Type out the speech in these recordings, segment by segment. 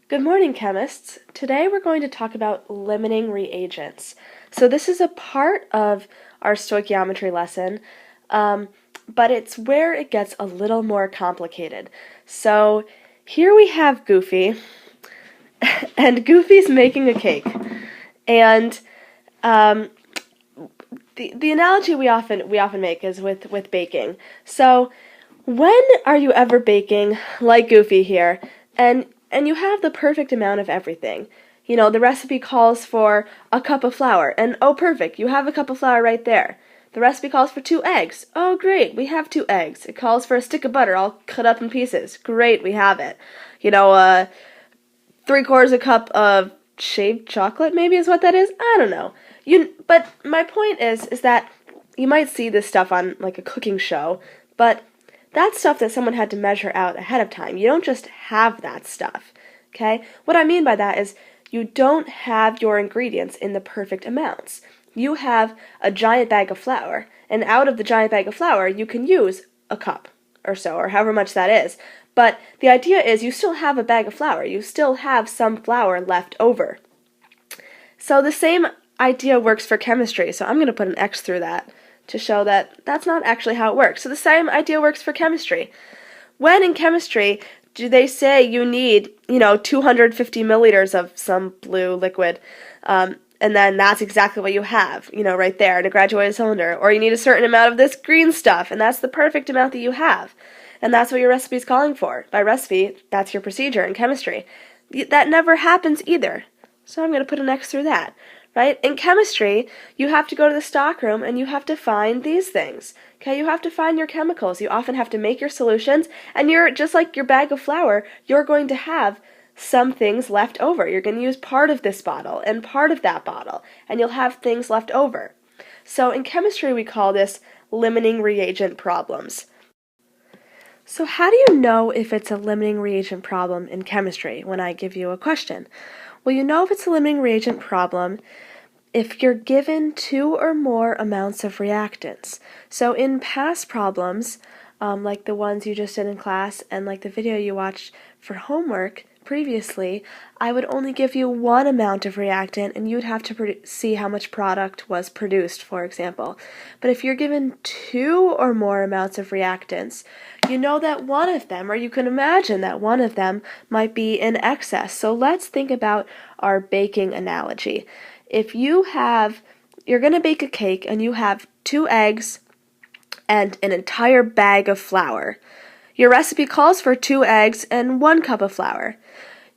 Good morning, chemists. Today we're going to talk about limiting reagents. So this is a part of our stoichiometry lesson, but it's where it gets a little more complicated. So here we have Goofy, and Goofy's making a cake. And the analogy we often make is with baking. So when are you ever baking like Goofy here, and you have the perfect amount of everything? You know, the recipe calls for a cup of flour, and oh perfect, you have a cup of flour right there. The recipe calls for 2 eggs. Oh great, we have 2 eggs. It calls for a stick of butter all cut up in pieces. Great, we have it. You know, 3/4 a cup of shaved chocolate maybe is what that is. I don't know. But my point is that you might see this stuff on like a cooking show, but that's stuff that someone had to measure out ahead of time. You don't just have that stuff, okay? What I mean by that is you don't have your ingredients in the perfect amounts. You have a giant bag of flour, and out of the giant bag of flour, you can use a cup or so, or however much that is. But the idea is you still have a bag of flour. You still have some flour left over. So the same idea works for chemistry, so I'm going to put an X through that to show that that's not actually how it works. So the same idea works for chemistry. When in chemistry do they say you need, 250 milliliters of some blue liquid, and then that's exactly what you have, right there in a graduated cylinder, or you need a certain amount of this green stuff, and that's the perfect amount that you have, and that's what your recipe is calling for. By recipe, that's your procedure in chemistry. That never happens either, so I'm going to put an X through that. Right? In chemistry, you have to go to the stockroom and you have to find these things. Okay, you have to find your chemicals. You often have to make your solutions, and you're just like your bag of flour, you're going to have some things left over. You're going to use part of this bottle and part of that bottle, and you'll have things left over. So in chemistry, we call this limiting reagent problems. So how do you know if it's a limiting reagent problem in chemistry when I give you a question? Well, you know if it's a limiting reagent problem if you're given 2 or more amounts of reactants. So in past problems, like the ones you just did in class and like the video you watched for homework previously, I would only give you 1 amount of reactant and you'd have to see how much product was produced, for example. But if you're given 2 or more amounts of reactants, you know that one of them, or you can imagine that one of them, might be in excess. So let's think about our baking analogy. If you're going to bake a cake and you have 2 eggs and an entire bag of flour, your recipe calls for 2 eggs and 1 cup of flour.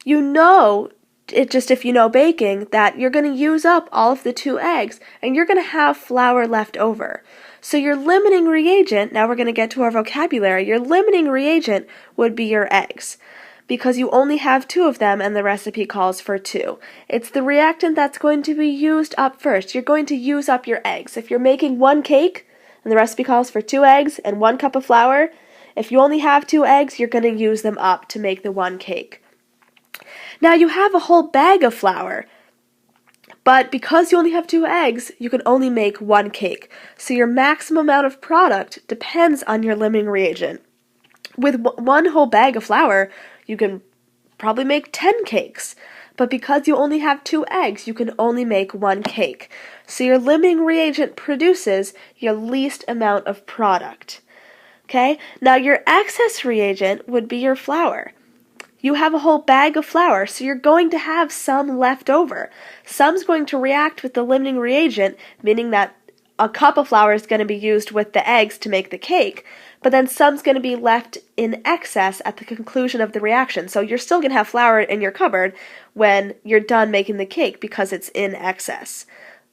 You know, if you know baking, that you're going to use up all of the 2 eggs and you're going to have flour left over. So your limiting reagent, now we're going to get to our vocabulary, your limiting reagent would be your eggs, because you only have 2 of them and the recipe calls for 2. It's the reactant that's going to be used up first. You're going to use up your eggs. If you're making 1 cake and the recipe calls for 2 eggs and 1 cup of flour, if you only have 2 eggs, you're going to use them up to make the 1 cake. Now you have a whole bag of flour, but because you only have 2 eggs, you can only make 1 cake. So your maximum amount of product depends on your limiting reagent. With 1 whole bag of flour, you can probably make 10 cakes. But because you only have 2 eggs, you can only make 1 cake. So your limiting reagent produces your least amount of product. Okay? Now your excess reagent would be your flour. You have a whole bag of flour, so you're going to have some left over. Some's going to react with the limiting reagent, meaning that a cup of flour is going to be used with the eggs to make the cake, but then some's going to be left in excess at the conclusion of the reaction. So you're still going to have flour in your cupboard when you're done making the cake because it's in excess.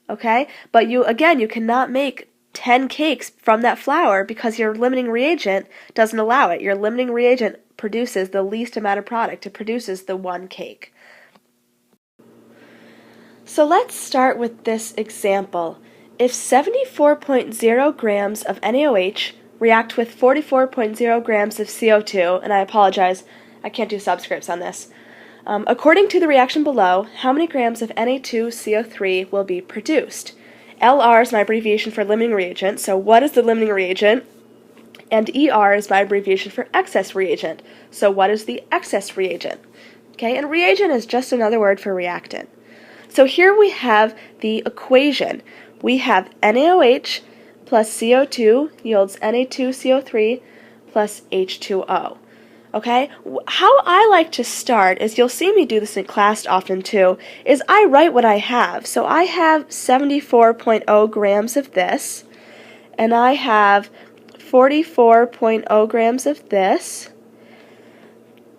Okay? But you cannot make 10 cakes from that flour because your limiting reagent doesn't allow it. Your limiting reagent produces the least amount of product. It produces the 1 cake. So let's start with this example. If 74.0 grams of NaOH react with 44.0 grams of CO2, and I apologize, I can't do subscripts on this. According to the reaction below, how many grams of Na2CO3 will be produced? LR is my abbreviation for limiting reagent, so what is the limiting reagent? And ER is my abbreviation for excess reagent, so what is the excess reagent? Okay, and reagent is just another word for reactant. So here we have the equation. We have NaOH plus CO2 yields Na2CO3 plus H2O. Okay, how I like to start is, you'll see me do this in class often too, is I write what I have. So I have 74.0 grams of this, and I have 44.0 grams of this,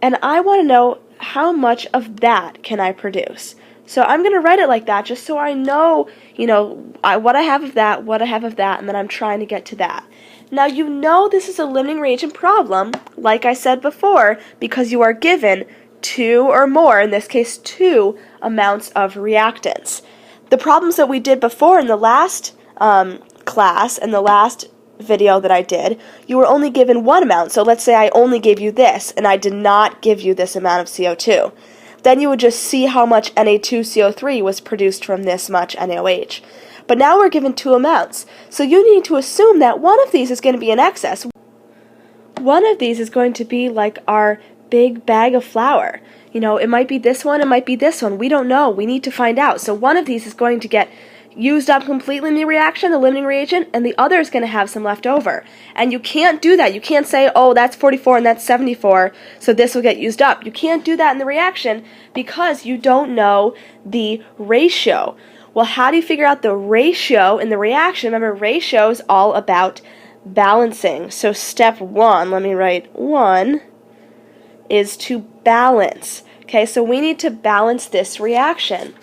and I want to know how much of that can I produce. So I'm going to write it like that just so I know, what I have of that, what I have of that, and then I'm trying to get to that. Now you know this is a limiting reagent problem, like I said before, because you are given 2 or more, in this case 2, amounts of reactants. The problems that we did before in the last class and the last video that I did, you were only given 1 amount. So let's say I only gave you this, and I did not give you this amount of CO2. Then you would just see how much Na2CO3 was produced from this much NaOH. But now we're given 2 amounts, so you need to assume that one of these is going to be in excess. One of these is going to be like our big bag of flour. It might be this one, it might be this one. We don't know. We need to find out. So one of these is going to get used up completely in the reaction, the limiting reagent, and the other is going to have some left over. And you can't do that. You can't say, oh, that's 44 and that's 74, so this will get used up. You can't do that in the reaction because you don't know the ratio. Well, how do you figure out the ratio in the reaction? Remember, ratio is all about balancing. So step 1, let me write 1, is to balance. Okay, so we need to balance this reaction.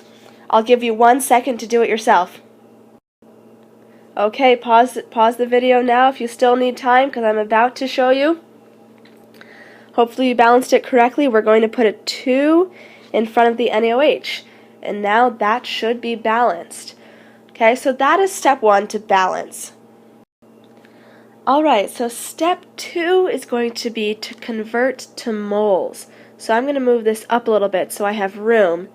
I'll give you 1 second to do it yourself. Okay, pause the video now if you still need time, because I'm about to show you. Hopefully you balanced it correctly. We're going to put a 2 in front of the NaOH, and now that should be balanced. Okay, so that is step 1, to balance. Alright, so step 2 is going to be to convert to moles. So I'm going to move this up a little bit so I have room.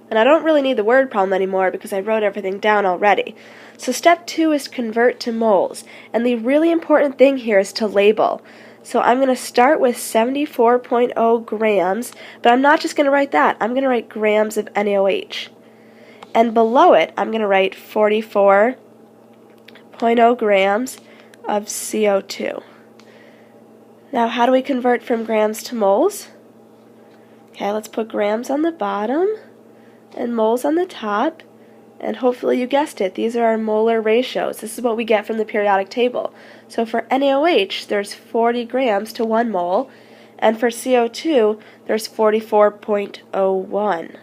And I don't really need the word problem anymore because I wrote everything down already. So step 2 is convert to moles. And the really important thing here is to label. So I'm going to start with 74.0 grams, but I'm not just going to write that. I'm going to write grams of NaOH. And below it, I'm going to write 44.0 grams of CO2. Now, how do we convert from grams to moles? Okay, let's put grams on the bottom and moles on the top, and hopefully you guessed it, these are our molar ratios. This is what we get from the periodic table. So for NaOH, there's 40 grams to 1 mole, and for CO2, there's 44.01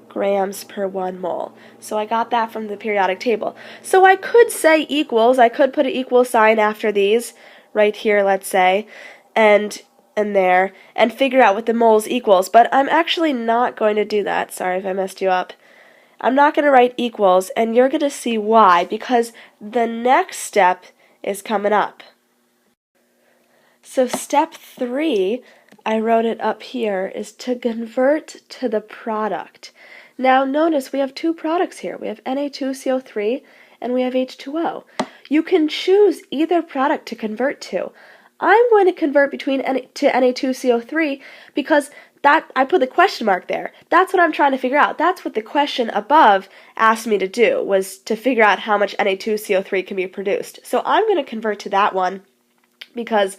grams per 1 mole. So I got that from the periodic table. So I could say equals, I could put an equal sign after these, right here, let's say, and there, and figure out what the moles equals, but I'm actually not going to do that. Sorry if I messed you up. I'm not going to write equals, and you're going to see why, because the next step is coming up. So step 3, I wrote it up here, is to convert to the product. Now notice we have 2 products here. We have Na2CO3 and we have H2O. You can choose either product to convert to. I'm going to convert to Na2CO3 because that I put the question mark there. That's what I'm trying to figure out. That's what the question above asked me to do, was to figure out how much Na2CO3 can be produced. So I'm going to convert to that one because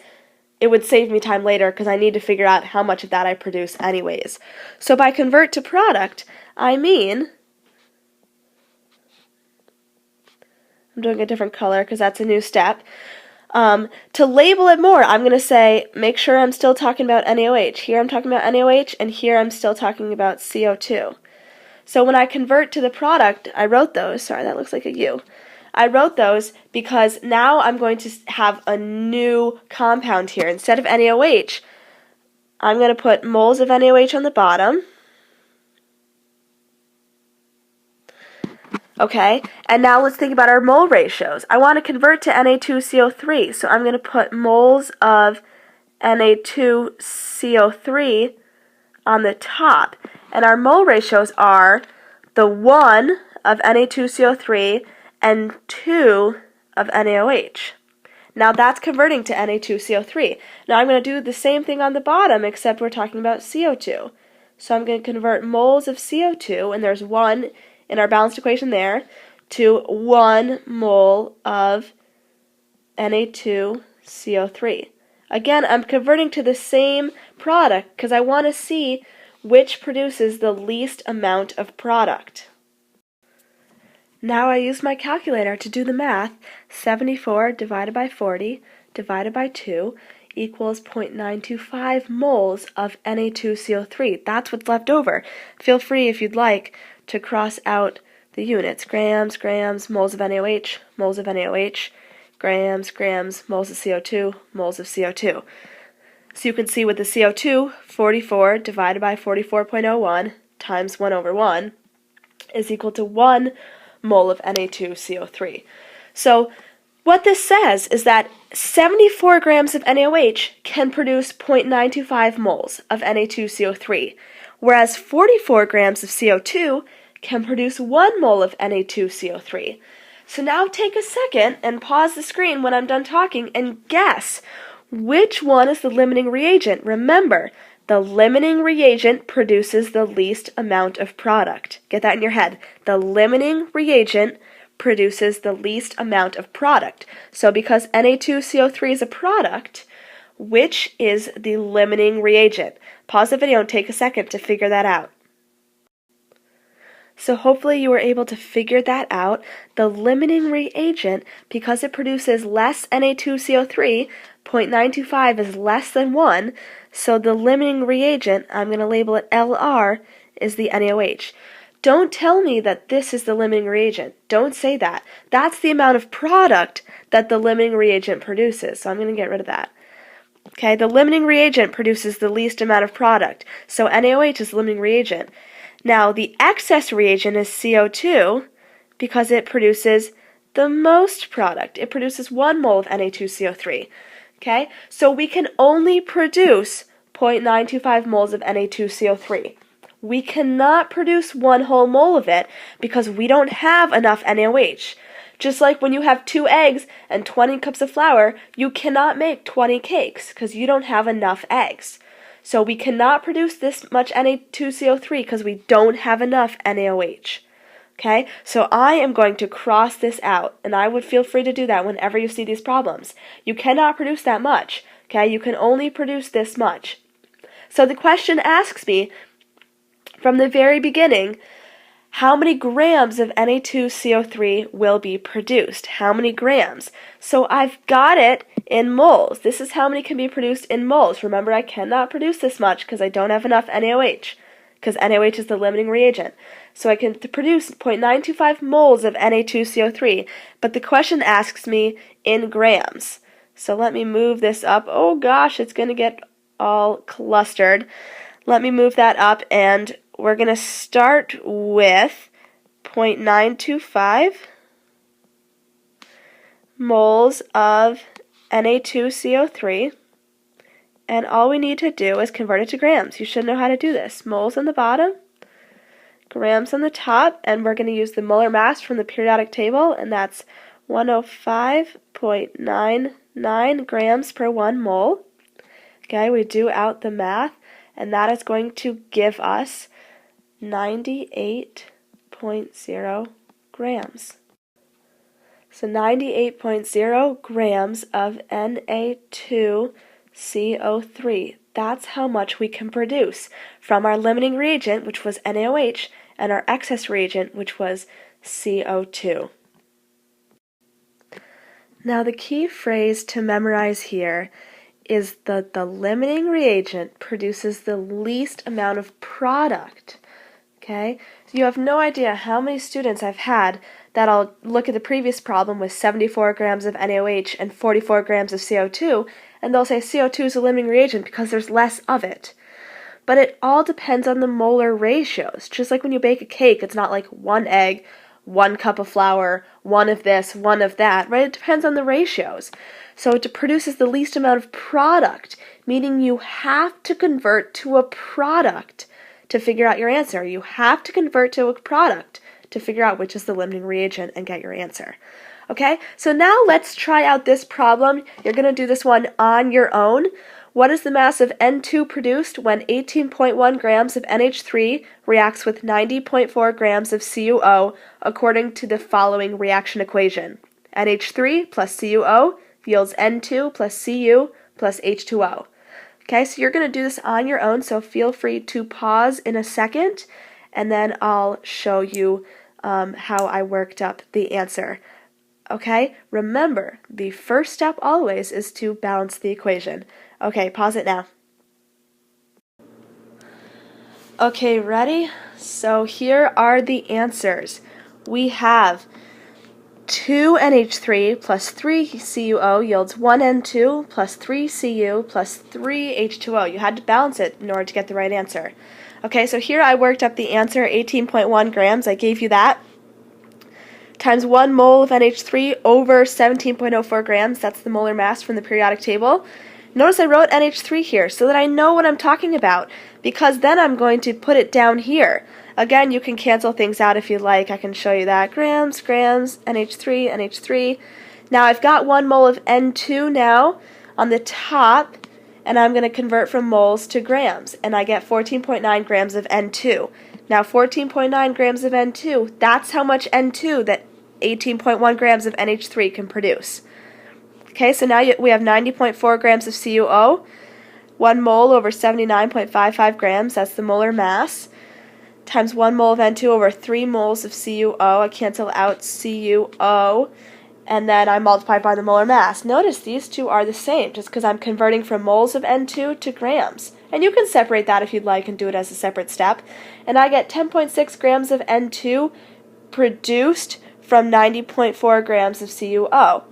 it would save me time later because I need to figure out how much of that I produce anyways. So by convert to product, I mean, I'm doing a different color because that's a new step. To label it more, I'm going to say, make sure I'm still talking about NaOH. Here I'm talking about NaOH, and here I'm still talking about CO2. So when I convert to the product, I wrote those. Sorry, that looks like a U. I wrote those because now I'm going to have a new compound here. Instead of NaOH, I'm going to put moles of NaOH on the bottom. Okay, and now let's think about our mole ratios. I want to convert to Na2CO3, so I'm going to put moles of Na2CO3 on the top. And our mole ratios are the 1 of Na2CO3 and 2 of NaOH. Now that's converting to Na2CO3. Now I'm going to do the same thing on the bottom, except we're talking about CO2. So I'm going to convert moles of CO2, and there's 1 in our balanced equation there, to 1 mole of Na2CO3. Again, I'm converting to the same product because I want to see which produces the least amount of product. Now I use my calculator to do the math. 74 divided by 40 divided by 2 equals 0.925 moles of Na2CO3. That's what's left over. Feel free, if you'd like, to cross out the units. Grams, grams, moles of NaOH, moles of NaOH, grams, grams, moles of CO2, moles of CO2. So you can see with the CO2, 44 divided by 44.01 times 1 over 1 is equal to 1 mole of Na2CO3. So what this says is that 74 grams of NaOH can produce 0.925 moles of Na2CO3, whereas 44 grams of CO2 can produce 1 mole of Na2CO3. So now take a second and pause the screen when I'm done talking and guess which one is the limiting reagent. Remember, the limiting reagent produces the least amount of product. Get that in your head. The limiting reagent produces the least amount of product. So because Na2CO3 is a product, which is the limiting reagent? Pause the video and take a second to figure that out. So hopefully you were able to figure that out. The limiting reagent, because it produces less Na2CO3, 0.925 is less than 1, so the limiting reagent, I'm going to label it LR, is the NaOH. Don't tell me that this is the limiting reagent. Don't say that. That's the amount of product that the limiting reagent produces, so I'm going to get rid of that. Okay, the limiting reagent produces the least amount of product, so NaOH is the limiting reagent. Now, the excess reagent is CO2 because it produces the most product. It produces 1 mole of Na2CO3. Okay, so we can only produce 0.925 moles of Na2CO3. We cannot produce 1 whole mole of it because we don't have enough NaOH. Just like when you have 2 eggs and 20 cups of flour, you cannot make 20 cakes because you don't have enough eggs. So we cannot produce this much Na2CO3 because we don't have enough NaOH. Okay, so I am going to cross this out, and I would feel free to do that whenever you see these problems. You cannot produce that much. Okay, you can only produce this much. So the question asks me, from the very beginning, how many grams of Na2CO3 will be produced? How many grams? So I've got it in moles. This is how many can be produced in moles. Remember, I cannot produce this much because I don't have enough NaOH, because NaOH is the limiting reagent. So I can produce 0.925 moles of Na2CO3, but the question asks me in grams. So let me move this up. Oh gosh, it's going to get all clustered. Let me move that up, and we're going to start with 0.925 moles of Na2CO3, and all we need to do is convert it to grams. You should know how to do this. Moles on the bottom, grams on the top, and we're going to use the molar mass from the periodic table, and that's 105.99 grams per 1 mole. Okay, we do out the math, and that is going to give us 98.0 grams. So 98.0 grams of Na2CO3. That's how much we can produce from our limiting reagent, which was NaOH, and our excess reagent, which was CO2. Now the key phrase to memorize here is that the limiting reagent produces the least amount of product. Okay? So you have no idea how many students I've had that'll look at the previous problem with 74 grams of NaOH and 44 grams of CO2, and they'll say CO2 is a limiting reagent because there's less of it. But it all depends on the molar ratios. Just like when you bake a cake, it's not like 1 egg, 1 cup of flour, 1 of this, 1 of that, right? It depends on the ratios. So it produces the least amount of product, meaning you have to convert to a product to figure out your answer. You have to convert to a product to figure out which is the limiting reagent and get your answer. Okay, so now let's try out this problem. You're going to do this one on your own. What is the mass of N2 produced when 18.1 grams of NH3 reacts with 90.4 grams of CuO according to the following reaction equation? NH3 plus CuO yields N2 plus Cu plus H2O. Okay, so you're going to do this on your own, so feel free to pause in a second, and then I'll show you how I worked up the answer. Okay, remember, the first step always is to balance the equation. Okay, pause it now. Okay, ready? So here are the answers. We have 2NH3 plus 3CuO yields 1N2 plus 3Cu plus 3H2O. You had to balance it in order to get the right answer. Okay, so here I worked up the answer, 18.1 grams. I gave you that. Times 1 mole of NH3 over 17.04 grams. That's the molar mass from the periodic table. Notice I wrote NH3 here so that I know what I'm talking about, because then I'm going to put it down here. Again, you can cancel things out if you like. I can show you that. Grams, grams, NH3, NH3. Now I've got 1 mole of N2 now on the top, and I'm going to convert from moles to grams, and I get 14.9 grams of N2. Now 14.9 grams of N2, that's how much N2 that 18.1 grams of NH3 can produce. Okay, so now we have 90.4 grams of CuO, 1 mole over 79.55 grams, that's the molar mass, times 1 mole of N2 over 3 moles of CuO. I cancel out CuO, and then I multiply by the molar mass. Notice these two are the same, just because I'm converting from moles of N2 to grams. And you can separate that if you'd like and do it as a separate step. And I get 10.6 grams of N2 produced from 90.4 grams of CuO.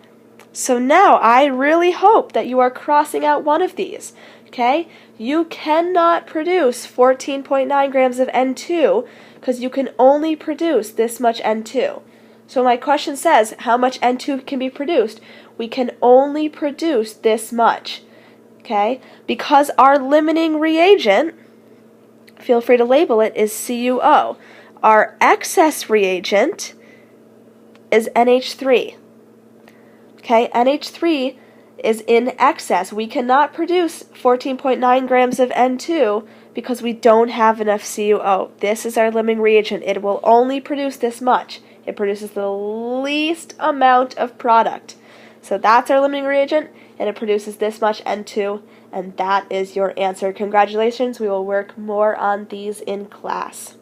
So now I really hope that you are crossing out one of these. Okay? You cannot produce 14.9 grams of N2 because you can only produce this much N2. So my question says, how much N2 can be produced? We can only produce this much. Okay? Because our limiting reagent, feel free to label it, is CuO. Our excess reagent is NH3. Okay, NH3 is in excess. We cannot produce 14.9 grams of N2 because we don't have enough CuO. This is our limiting reagent. It will only produce this much. It produces the least amount of product. So that's our limiting reagent, and it produces this much N2, and that is your answer. Congratulations. We will work more on these in class.